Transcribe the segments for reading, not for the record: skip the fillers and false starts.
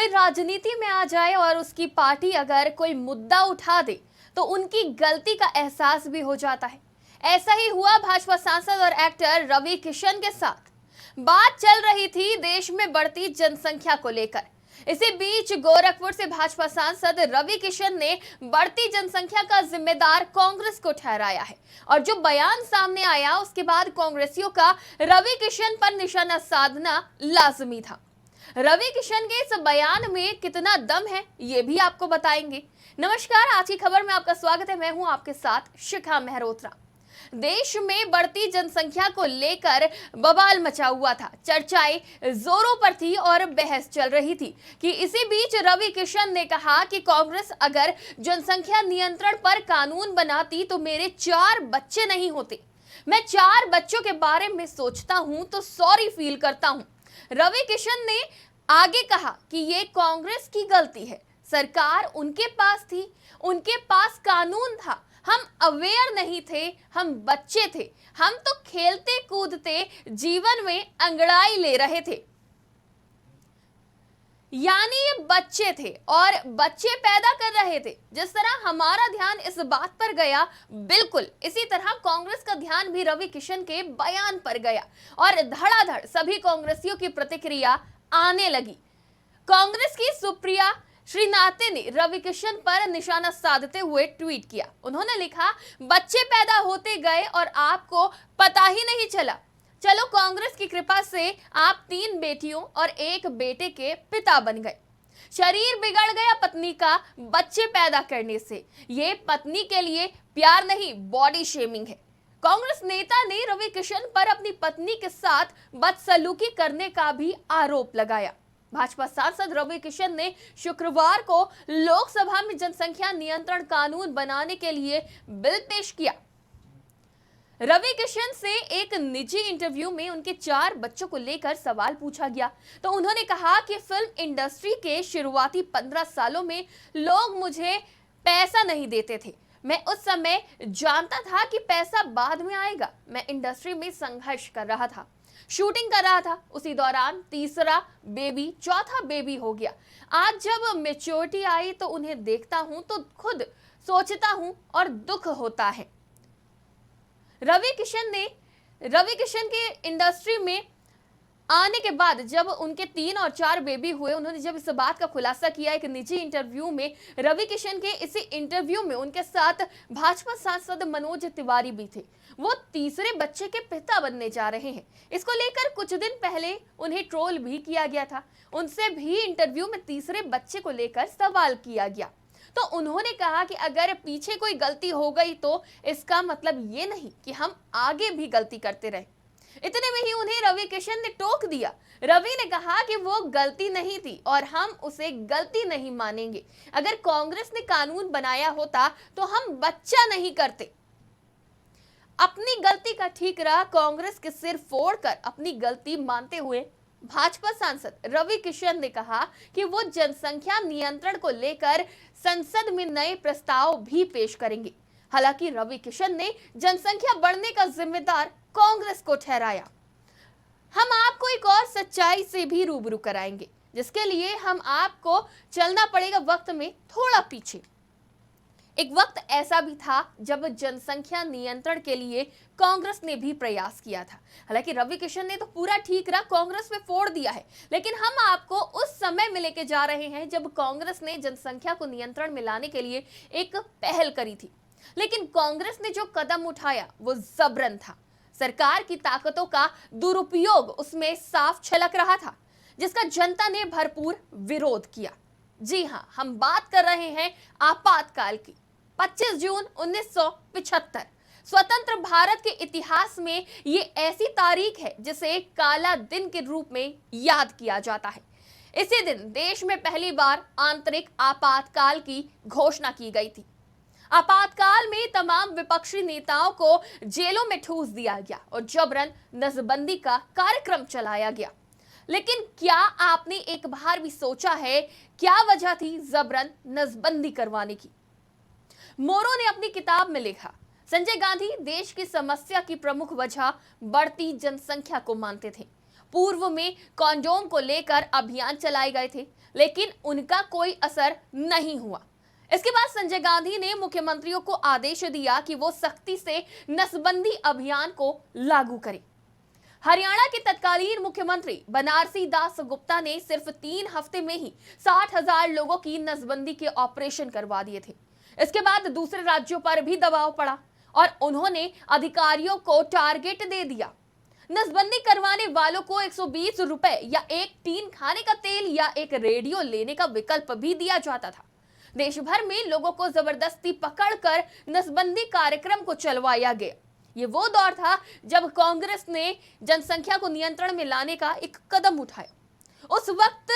कोई राजनीति में आ जाए और उसकी पार्टी अगर कोई मुद्दा उठा दे तो उनकी गलती का एहसास भी हो जाता है। ऐसा ही हुआ भाजपा सांसद और एक्टर रवि किशन के साथ। बात चल रही थी देश में बढ़ती जनसंख्या को लेकर। इसी बीच गोरखपुर से भाजपा सांसद रवि किशन ने बढ़ती जनसंख्या का जिम्मेदार कांग्रेस को ठहराया है और जो बयान सामने आया उसके बाद कांग्रेसियों का रवि किशन पर निशाना साधना लाजमी था। रवि किशन के इस बयान में कितना दम है ये भी आपको बताएंगे। नमस्कार, आज की खबर में आपका स्वागत है। मैं हूं आपके साथ शिखा मेहरोत्रा। देश में बढ़ती जनसंख्या को लेकर बवाल मचा हुआ था, चर्चाएं जोरों पर थी और बहस चल रही थी कि इसी बीच रवि किशन ने कहा कि कांग्रेस अगर जनसंख्या नियंत्रण पर कानून बनाती तो मेरे 4 बच्चे नहीं होते। मैं 4 बच्चों के बारे में सोचता हूं तो सॉरी फील करता हूं। रवि किशन ने आगे कहा कि ये कांग्रेस की गलती है, सरकार उनके पास थी, उनके पास कानून था, हम अवेयर नहीं थे, हम बच्चे थे, हम तो खेलते कूदते जीवन में अंगड़ाई ले रहे थे। यानी ये बच्चे थे और बच्चे पैदा कर रहे थे। जिस तरह हमारा ध्यान इस बात पर गया, बिल्कुल इसी तरह कांग्रेस का ध्यान भी रवि किशन के बयान पर गया और धड़ाधड़ सभी कांग्रेसियों की प्रतिक्रिया आने लगी। कांग्रेस की सुप्रिया श्रीनाथे ने रवि किशन पर निशाना साधते हुए ट्वीट किया। उन्होंने लिखा, बच्चे पैदा होते गए और आपको पता ही नहीं चला। चलो, कांग्रेस की कृपा से आप 3 बेटियों और 1 बेटे के पिता बन गए। शरीर बिगड़ गया पत्नी का बच्चे पैदा करने से। ये पत्नी के लिए प्यार नहीं, बॉडी शेमिंग है। कांग्रेस नेता ने रवि किशन पर अपनी पत्नी के साथ बदसलूकी करने का भी आरोप लगाया। भाजपा सांसद रवि किशन ने शुक्रवार को लोकसभा में जनसंख्या नियंत्रण कानून बनाने के लिए बिल पेश किया। रवि किशन से एक निजी इंटरव्यू में उनके 4 बच्चों को लेकर सवाल पूछा गया तो उन्होंने कहा कि फिल्म इंडस्ट्री के शुरुआती 15 सालों में लोग मुझे पैसा नहीं देते थे। मैं उस समय जानता था कि पैसा बाद में आएगा। मैं इंडस्ट्री में संघर्ष कर रहा था, शूटिंग कर रहा था। उसी दौरान तीसरा बेबी, चौथा बेबी हो गया। आज जब मैच्योरिटी आई तो उन्हें देखता हूं तो खुद सोचता हूं और दुख होता है। रवि किशन के इंडस्ट्री में आने के बाद जब उनके 3 और 4 बेबी हुए, उन्होंने जब इस बात का खुलासा किया एक निजी इंटरव्यू में। रवि किशन के इसी इंटरव्यू में उनके साथ भाजपा सांसद मनोज तिवारी भी थे। वो तीसरे बच्चे के पिता बनने जा रहे हैं। इसको लेकर कुछ दिन पहले उन्हें ट्रोल भी किया गया था। उनसे भी इंटरव्यू में तीसरे बच्चे को लेकर सवाल किया गया तो उन्होंने कहा कि अगर पीछे कोई गलती हो गई तो इसका मतलब ये नहीं कि हम आगे भी गलती करते रहे। इतने में ही उन्हें रवि किशन ने टोक दिया। रवि ने कहा कि वो गलती नहीं थी और हम उसे गलती नहीं मानेंगे। अगर कांग्रेस ने कानून बनाया होता तो हम बच्चा नहीं करते। अपनी गलती का ठीकरा कांग्रेस के सिर फोड़कर अपनी गलती मानते हुए भाजपा सांसद रवि किशन ने कहा कि वो जनसंख्या नियंत्रण को लेकर संसद में नए प्रस्ताव भी पेश करेंगे। हालांकि रवि किशन ने जनसंख्या बढ़ने का जिम्मेदार कांग्रेस को ठहराया। हम आपको एक और सच्चाई से भी रूबरू कराएंगे, जिसके लिए हम आपको चलना पड़ेगा वक्त में थोड़ा पीछे। एक वक्त ऐसा भी था जब जनसंख्या नियंत्रण के लिए कांग्रेस ने भी प्रयास किया था। हालांकि रवि किशन ने तो पूरा ठीकरा कांग्रेस में फोड़ दिया है, लेकिन हम आपको उस समय में लेके जा रहे हैं जब कांग्रेस ने जनसंख्या को नियंत्रण में लाने के लिए एक पहल करी थी। लेकिन कांग्रेस ने जो कदम उठाया वो जबरन था। सरकार की ताकतों का दुरुपयोग उसमें साफ छलक रहा था, जिसका जनता ने भरपूर विरोध किया। जी हां, हम बात कर रहे हैं आपातकाल की। 25 जून 1975 स्वतंत्र भारत के इतिहास में ये ऐसी तारीख है जिसे काला दिन के रूप में याद किया जाता है। इसी दिन देश में पहली बार आंतरिक आपातकाल की घोषणा की गई थी। आपातकाल में तमाम विपक्षी नेताओं को जेलों में ठूस दिया गया और जबरन नसबंदी का कार्यक्रम चलाया गया। लेकिन क्या आपने एक बार भी सोचा है क्या वजह थी जबरन नसबंदी करवाने की? मोरो ने अपनी किताब में लिखा, संजय गांधी देश की समस्या की प्रमुख वजह बढ़ती जनसंख्या को मानते थे। पूर्व में कॉन्डोम को लेकर अभियान चलाए गए थे, लेकिन उनका कोई असर नहीं हुआ। इसके बाद संजय गांधी ने मुख्यमंत्रियों को आदेश दिया कि वो सख्ती से नसबंदी अभियान को लागू करें। हरियाणा के तत्कालीन मुख्यमंत्री बनारसी दास गुप्ता ने सिर्फ 3 हफ्ते में ही 60,000 लोगों की नसबंदी के ऑपरेशन करवा दिए थे। इसके बाद दूसरे राज्यों पर भी दबाव पड़ा और उन्होंने अधिकारियों को टारगेट दे दिया। नसबंदी करवाने वालों को 120 रुपए या एक टीन खाने का तेल या एक रेडियो लेने का विकल्प भी दिया जाता था। देश भर में लोगों को जबरदस्ती पकड़कर नसबंदी कार्यक्रम को चलवाया गया। ये वो दौर था जब कांग्रेस ने जनसंख्या को नियंत्रण में लाने का एक कदम उठाया। उस वक्त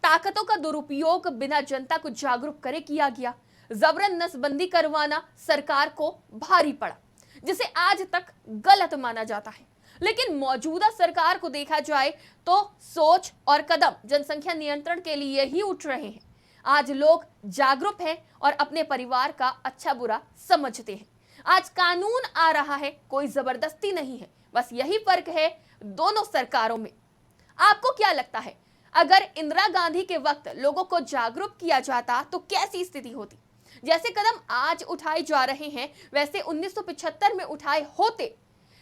ताकतों का दुरुपयोग बिना जनता को जागरूक करे किया गया। जबरन नसबंदी करवाना सरकार को भारी पड़ा, जिसे आज तक गलत माना जाता है। लेकिन मौजूदा सरकार को देखा जाए तो सोच और कदम जनसंख्या नियंत्रण के लिए ही उठ रहे हैं। आज लोग जागरूक हैं और अपने परिवार का अच्छा बुरा समझते हैं। आज कानून आ रहा है, कोई जबरदस्ती नहीं है। बस यही फर्क है दोनों सरकारों में। आपको क्या लगता है, अगर इंदिरा गांधी के वक्त लोगों को जागरूक किया जाता तो कैसी स्थिति होती? जैसे कदम आज उठाए जा रहे हैं वैसे 1975 में उठाए होते,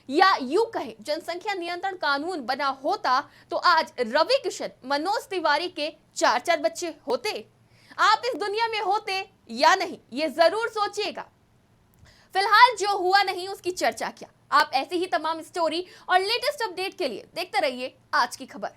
या यूं कहें जनसंख्या नियंत्रण कानून बना होता तो आज रवि किशन, मनोज तिवारी के 4-4 बच्चे होते? आप इस दुनिया में होते या नहीं, ये जरूर सोचिएगा। फिलहाल जो हुआ नहीं उसकी चर्चा क्या। आप ऐसी ही तमाम स्टोरी और लेटेस्ट अपडेट के लिए देखते रहिए आज की खबर।